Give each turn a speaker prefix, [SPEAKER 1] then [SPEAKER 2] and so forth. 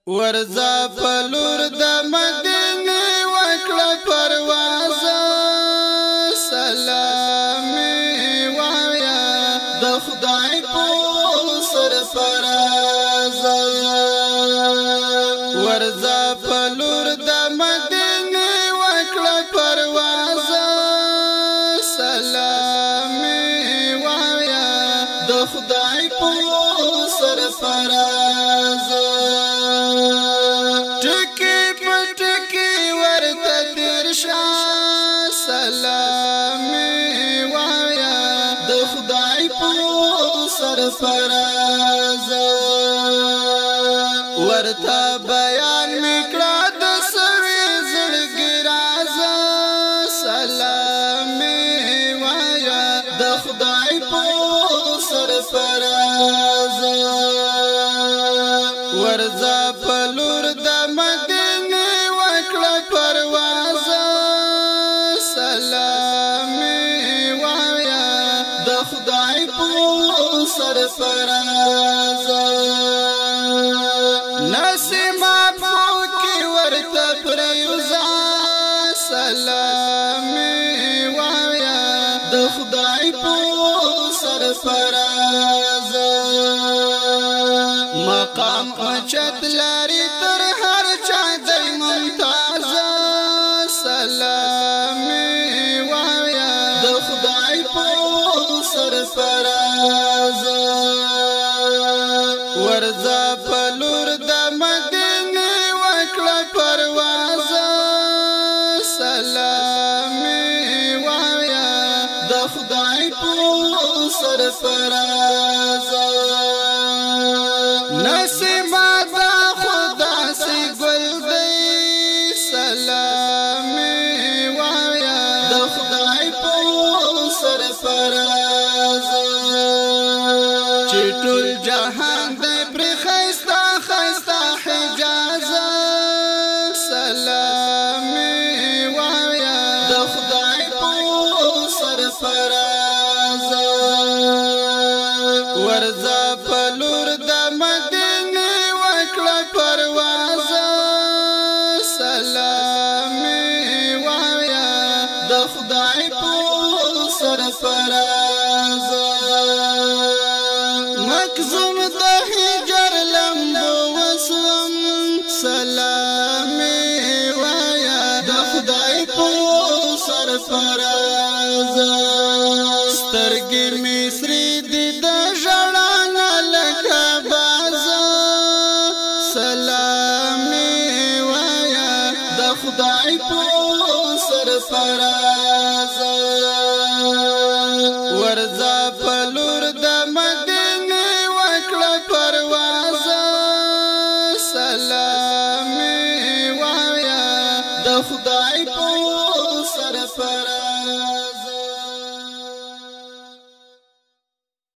[SPEAKER 1] ورځه په لور د مدینې وکړه پرواز سلام وایا د خدای په سرفراز ورځه په لور د مدینې وکړه پرواز سلام وایا د خدای په سرفراز سلام وایا د خدای په سرفراز ورته بیان میکړه د سوي زړګي راز سلام وایا د خدای په سرفراز ورځه په لور د مدینې وکړه پرواز سلام وایا د خدای په سرفراز نسیمات فوکی ورته پریوزا سلام وایا د خدای په سرفراز مقام اوچت لري تر هر چا د ممتاز سلام د خدای په سرفراز ورځه په لور د مدینې وکړه پرواز سلام وایا د خدای په سرفراز نسیمات د خدا سي ګل دی سلام وایا د خدای په سرفراز چې ټول جهان دې پر خيستا خيستا حجاز سلام وایا د خدای په سرفراز ورځه په لور د مدینې وکړه پرواز سلام وایا د خدای په سرفراز مکزوم د هجر لمبو وسوم سلام وایا د خدای په سرفراز سترګې مصری دي د ژړا نه لکه باز سلام وایا د خدای په سرفراز ورځه په لور د مدینې وکړه پرواز سلام وایا د خدای په سرفراز